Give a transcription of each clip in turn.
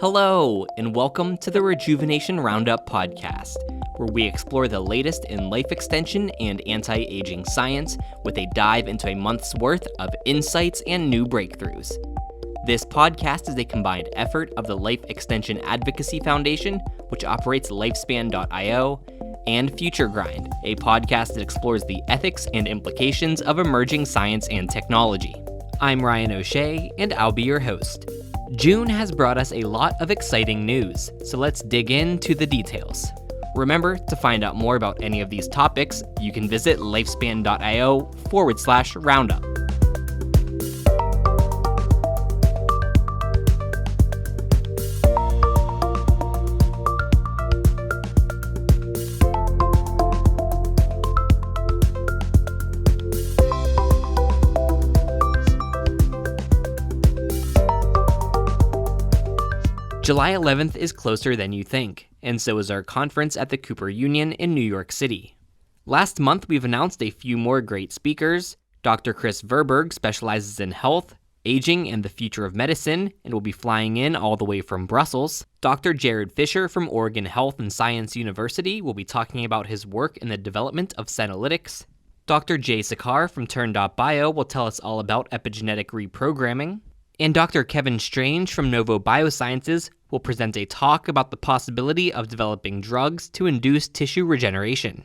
Hello, and welcome to the Rejuvenation Roundup podcast, where we explore the latest in life extension and anti-aging science with a dive into a month's worth of insights and new breakthroughs. This podcast is a combined effort of the Life Extension Advocacy Foundation, which operates Lifespan.io, and Future Grind, a podcast that explores the ethics and implications of emerging science and technology. I'm Ryan O'Shea, and I'll be your host. June has brought us a lot of exciting news, so let's dig into the details. Remember, to find out more about any of these topics, you can visit lifespan.io/roundup. July 11th is closer than you think, and so is our conference at the Cooper Union in New York City. Last month, we've announced a few more great speakers. Dr. Chris Verberg specializes in health, aging, and the future of medicine, and will be flying in all the way from Brussels. Dr. Jared Fisher from Oregon Health and Science University will be talking about his work in the development of senolytics. Dr. Jay Sakar from Turn.bio will tell us all about epigenetic reprogramming. And Dr. Kevin Strange from Novo Biosciences will present a talk about the possibility of developing drugs to induce tissue regeneration.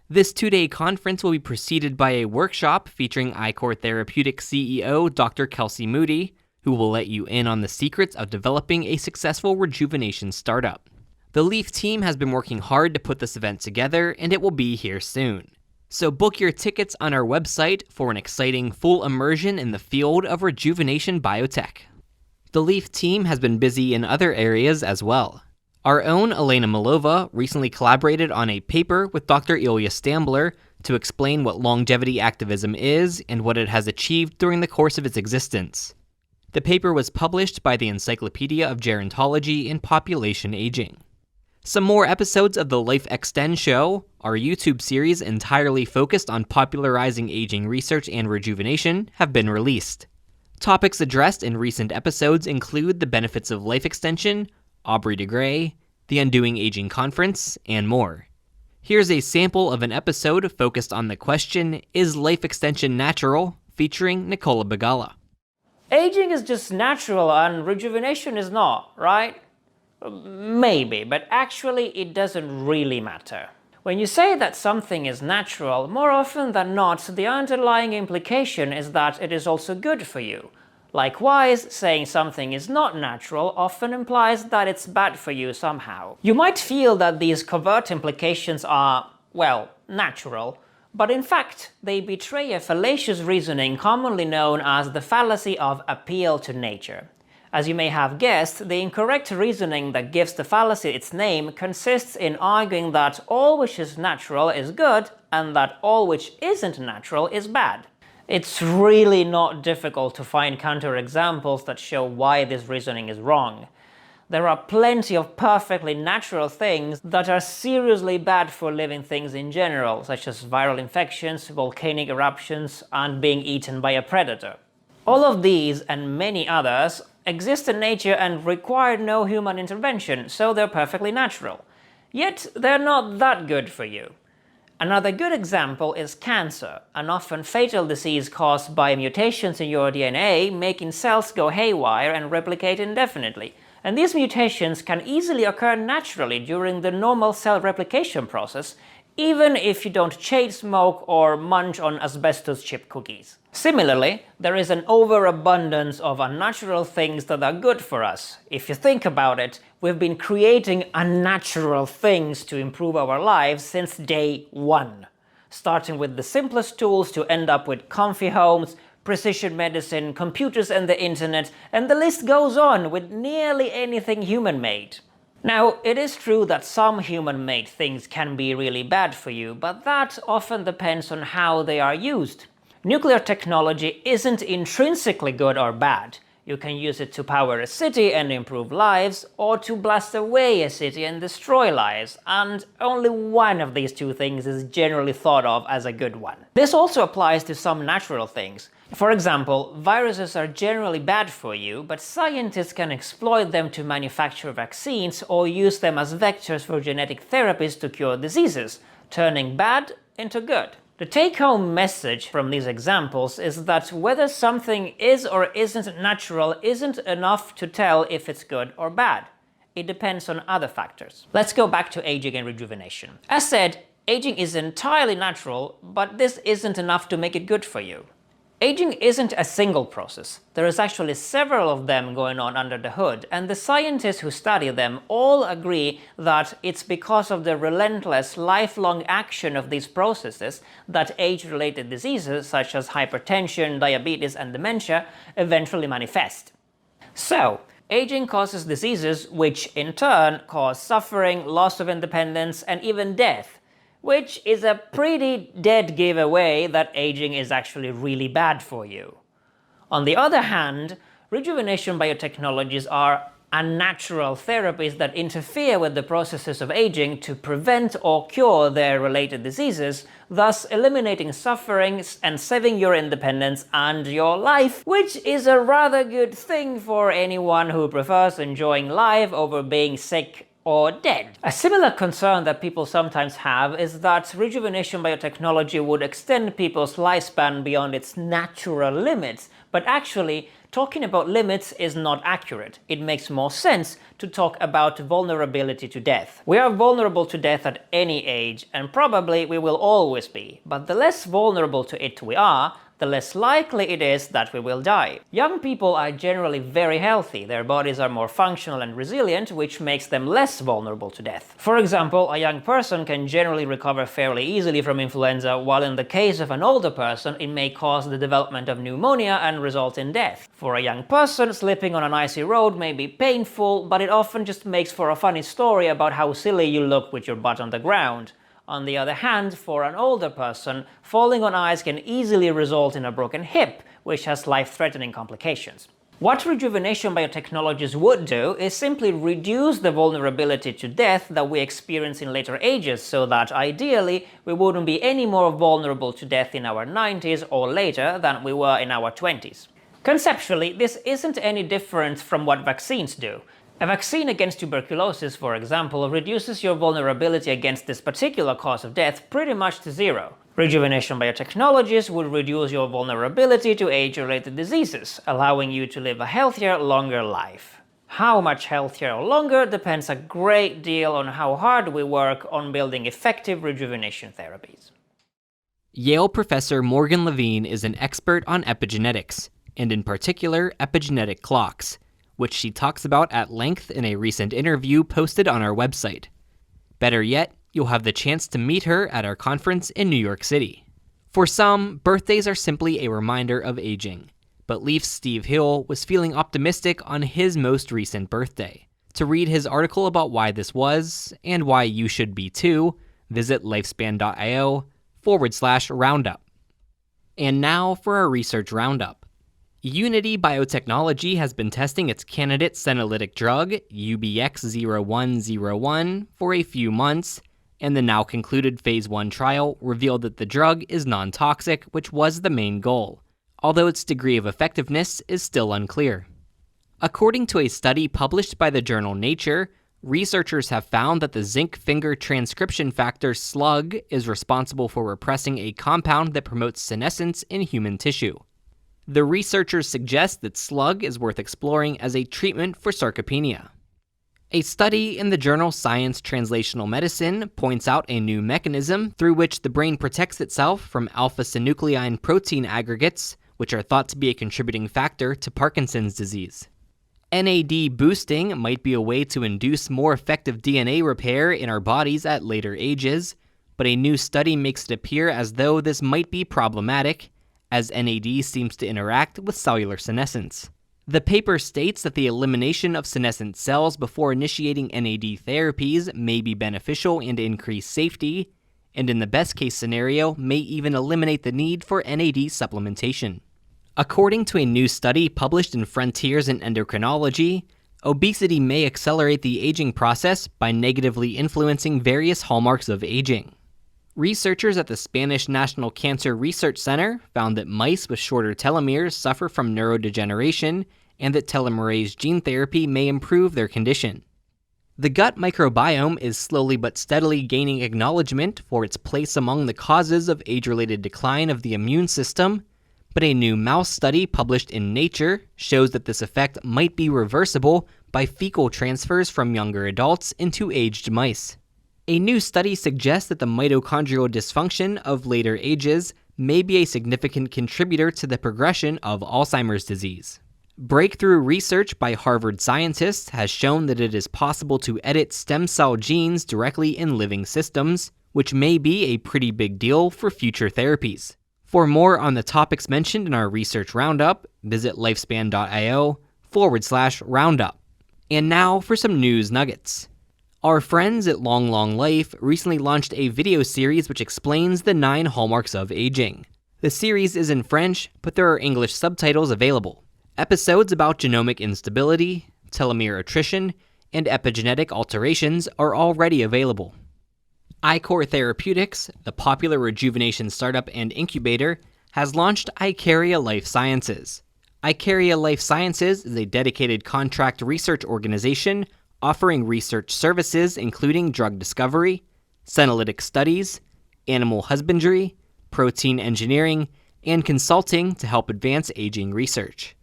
This two-day conference will be preceded by a workshop featuring iCore Therapeutics CEO Dr. Kelsey Moody, who will let you in on the secrets of developing a successful rejuvenation startup. The Leaf team has been working hard to put this event together, and it will be here soon. So book your tickets on our website for an exciting full immersion in the field of rejuvenation biotech. The Leaf team has been busy in other areas as well. Our own Elena Milova recently collaborated on a paper with Dr. Ilia Stambler to explain what longevity activism is and what it has achieved during the course of its existence. The paper was published by the Encyclopedia of Gerontology in Population Aging. Some more episodes of the LifeXtenShow, our YouTube series entirely focused on popularizing aging research and rejuvenation, have been released. Topics addressed in recent episodes include the benefits of life extension, Aubrey de Grey, the Undoing Aging Conference, and more. Here's a sample of an episode focused on the question, is life extension natural, featuring Nicola Begala. Aging is just natural and rejuvenation is not, right? Maybe, but actually it doesn't really matter. When you say that something is natural, more often than not, the underlying implication is that it is also good for you. Likewise, saying something is not natural often implies that it's bad for you somehow. You might feel that these covert implications are, well, natural, but in fact, they betray a fallacious reasoning commonly known as the fallacy of appeal to nature. As you may have guessed, the incorrect reasoning that gives the fallacy its name consists in arguing that all which is natural is good and that all which isn't natural is bad. It's really not difficult to find counterexamples that show why this reasoning is wrong. There are plenty of perfectly natural things that are seriously bad for living things in general, such as viral infections, volcanic eruptions, and being eaten by a predator. All of these, and many others, exist in nature and require no human intervention, so they're perfectly natural. Yet, they're not that good for you. Another good example is cancer, an often fatal disease caused by mutations in your DNA, making cells go haywire and replicate indefinitely. And these mutations can easily occur naturally during the normal cell replication process, even if you don't chain smoke or munch on asbestos chip cookies. Similarly, there is an overabundance of unnatural things that are good for us. If you think about it, we've been creating unnatural things to improve our lives since day one. Starting with the simplest tools to end up with comfy homes, precision medicine, computers and the internet, and the list goes on with nearly anything human-made. Now, it is true that some human-made things can be really bad for you, but that often depends on how they are used. Nuclear technology isn't intrinsically good or bad. You can use it to power a city and improve lives, or to blast away a city and destroy lives, and only one of these two things is generally thought of as a good one. This also applies to some natural things. For example, viruses are generally bad for you, but scientists can exploit them to manufacture vaccines or use them as vectors for genetic therapies to cure diseases, turning bad into good. The take-home message from these examples is that whether something is or isn't natural isn't enough to tell if it's good or bad. It depends on other factors. Let's go back to aging and rejuvenation. As said, aging is entirely natural, but this isn't enough to make it good for you. Aging isn't a single process. There is actually several of them going on under the hood, and the scientists who study them all agree that it's because of the relentless, lifelong action of these processes that age-related diseases such as hypertension, diabetes, and dementia eventually manifest. So, aging causes diseases which in turn cause suffering, loss of independence, and even death, which is a pretty dead giveaway that aging is actually really bad for you. On the other hand, rejuvenation biotechnologies are unnatural therapies that interfere with the processes of aging to prevent or cure their related diseases, thus eliminating sufferings and saving your independence and your life, which is a rather good thing for anyone who prefers enjoying life over being sick or dead. A similar concern that people sometimes have is that rejuvenation biotechnology would extend people's lifespan beyond its natural limits, but actually, talking about limits is not accurate. It makes more sense to talk about vulnerability to death. We are vulnerable to death at any age, and probably we will always be, but the less vulnerable to it we are, the less likely it is that we will die. Young people are generally very healthy, their bodies are more functional and resilient, which makes them less vulnerable to death. For example, a young person can generally recover fairly easily from influenza, while in the case of an older person, it may cause the development of pneumonia and result in death. For a young person, slipping on an icy road may be painful, but it often just makes for a funny story about how silly you look with your butt on the ground. On the other hand, for an older person, falling on ice can easily result in a broken hip, which has life-threatening complications. What rejuvenation biotechnologies would do is simply reduce the vulnerability to death that we experience in later ages, so that ideally we wouldn't be any more vulnerable to death in our 90s or later than we were in our 20s. Conceptually, this isn't any different from what vaccines do. A vaccine against tuberculosis, for example, reduces your vulnerability against this particular cause of death pretty much to zero. Rejuvenation biotechnologies would reduce your vulnerability to age-related diseases, allowing you to live a healthier, longer life. How much healthier or longer depends a great deal on how hard we work on building effective rejuvenation therapies. Yale professor Morgan Levine is an expert on epigenetics, and in particular epigenetic clocks, which she talks about at length in a recent interview posted on our website. Better yet, you'll have the chance to meet her at our conference in New York City. For some, birthdays are simply a reminder of aging, but Leaf's Steve Hill was feeling optimistic on his most recent birthday. To read his article about why this was, and why you should be too, visit lifespan.io/roundup. And now for our research roundup. Unity Biotechnology has been testing its candidate senolytic drug, UBX0101, for a few months, and the now concluded phase 1 trial revealed that the drug is non-toxic, which was the main goal, although its degree of effectiveness is still unclear. According to a study published by the journal Nature, researchers have found that the zinc finger transcription factor Slug is responsible for repressing a compound that promotes senescence in human tissue. The researchers suggest that Slug is worth exploring as a treatment for sarcopenia. A study in the journal Science Translational Medicine points out a new mechanism through which the brain protects itself from alpha-synuclein protein aggregates, which are thought to be a contributing factor to Parkinson's disease. NAD boosting might be a way to induce more effective DNA repair in our bodies at later ages, but a new study makes it appear as though this might be problematic, as NAD seems to interact with cellular senescence. The paper states that the elimination of senescent cells before initiating NAD therapies may be beneficial and increase safety, and in the best-case scenario may even eliminate the need for NAD supplementation. According to a new study published in Frontiers in Endocrinology, obesity may accelerate the aging process by negatively influencing various hallmarks of aging. Researchers at the Spanish National Cancer Research Center found that mice with shorter telomeres suffer from neurodegeneration and that telomerase gene therapy may improve their condition. The gut microbiome is slowly but steadily gaining acknowledgement for its place among the causes of age-related decline of the immune system, but a new mouse study published in Nature shows that this effect might be reversible by fecal transfers from younger adults into aged mice. A new study suggests that the mitochondrial dysfunction of later ages may be a significant contributor to the progression of Alzheimer's disease. Breakthrough research by Harvard scientists has shown that it is possible to edit stem cell genes directly in living systems, which may be a pretty big deal for future therapies. For more on the topics mentioned in our research roundup, visit lifespan.io/roundup. And now for some news nuggets. Our friends at Long Long Life recently launched a video series which explains the 9 hallmarks of aging. The series is in French, but there are English subtitles available. Episodes about genomic instability, telomere attrition, and epigenetic alterations are already available. Icaria Therapeutics, the popular rejuvenation startup and incubator, has launched Icaria Life Sciences. Icaria Life Sciences is a dedicated contract research organization offering research services including drug discovery, senolytic studies, animal husbandry, protein engineering, and consulting to help advance aging research.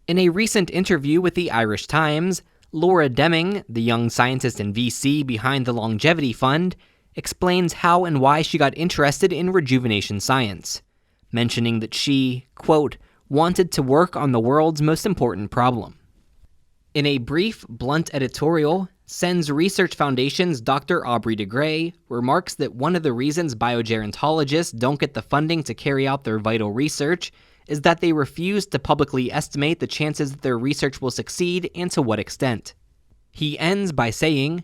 In a recent interview with the Irish Times, Laura Deming, the young scientist and VC behind the Longevity Fund, explains how and why she got interested in rejuvenation science, mentioning that she, quote, wanted to work on the world's most important problem. In a brief, blunt editorial, SENS Research Foundation's Dr. Aubrey de Grey remarks that one of the reasons biogerontologists don't get the funding to carry out their vital research is that they refuse to publicly estimate the chances that their research will succeed and to what extent. He ends by saying,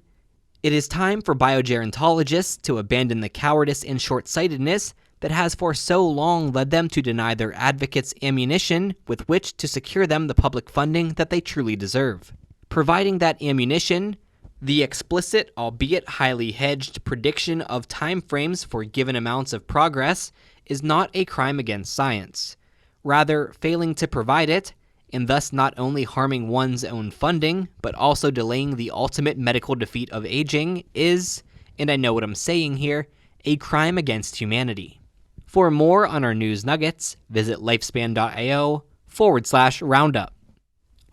"It is time for biogerontologists to abandon the cowardice and short-sightedness that has for so long led them to deny their advocates ammunition with which to secure them the public funding that they truly deserve. Providing that ammunition, the explicit, albeit highly hedged, prediction of timeframes for given amounts of progress is not a crime against science. Rather, failing to provide it, and thus not only harming one's own funding, but also delaying the ultimate medical defeat of aging is, and I know what I'm saying here, a crime against humanity." For more on our news nuggets, visit lifespan.io/roundup.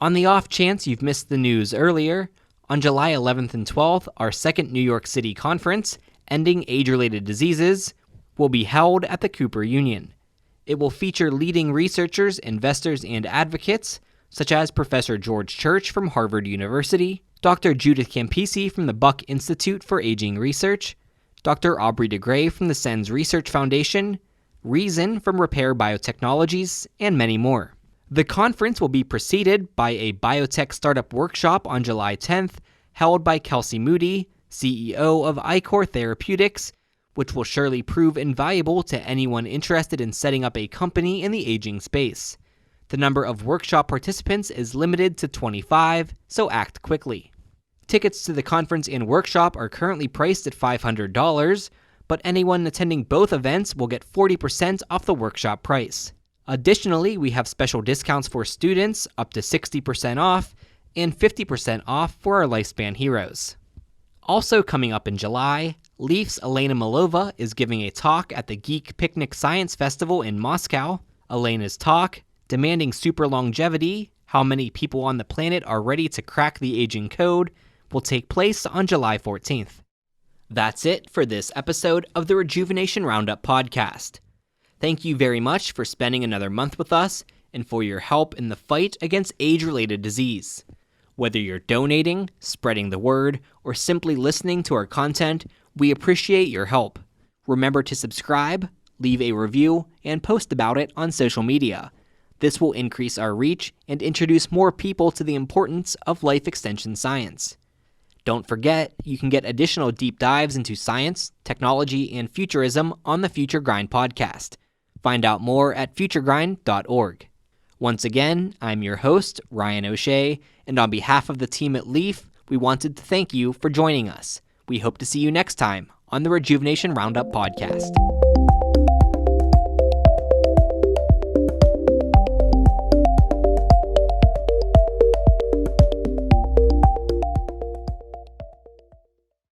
On the off chance you've missed the news earlier, on July 11th and 12th, our second New York City conference, Ending Age-Related Diseases, will be held at the Cooper Union. It will feature leading researchers, investors, and advocates, such as Professor George Church from Harvard University, Dr. Judith Campisi from the Buck Institute for Aging Research, Dr. Aubrey de Grey from the SENS Research Foundation, Reason from Repair Biotechnologies, and many more. The conference will be preceded by a biotech startup workshop on July 10th, held by Kelsey Moody, CEO of Icaria Therapeutics, which will surely prove invaluable to anyone interested in setting up a company in the aging space. The number of workshop participants is limited to 25, so act quickly. Tickets to the conference and workshop are currently priced at $500, but anyone attending both events will get 40% off the workshop price. Additionally, we have special discounts for students, up to 60% off, and 50% off for our Lifespan heroes. Also coming up in July, Leaf's Elena Milova is giving a talk at the Geek Picnic Science Festival in Moscow. Elena's talk, Demanding Super Longevity, How Many People on the Planet Are Ready to Crack the Aging Code, will take place on July 14th. That's it for this episode of the Rejuvenation Roundup podcast. Thank you very much for spending another month with us and for your help in the fight against age-related disease. Whether you're donating, spreading the word, or simply listening to our content, we appreciate your help. Remember to subscribe, leave a review, and post about it on social media. This will increase our reach and introduce more people to the importance of life extension science. Don't forget, you can get additional deep dives into science, technology, and futurism on the Future Grind podcast. Find out more at futuregrind.org. Once again, I'm your host, Ryan O'Shea, and on behalf of the team at Leaf, we wanted to thank you for joining us. We hope to see you next time on the Rejuvenation Roundup podcast.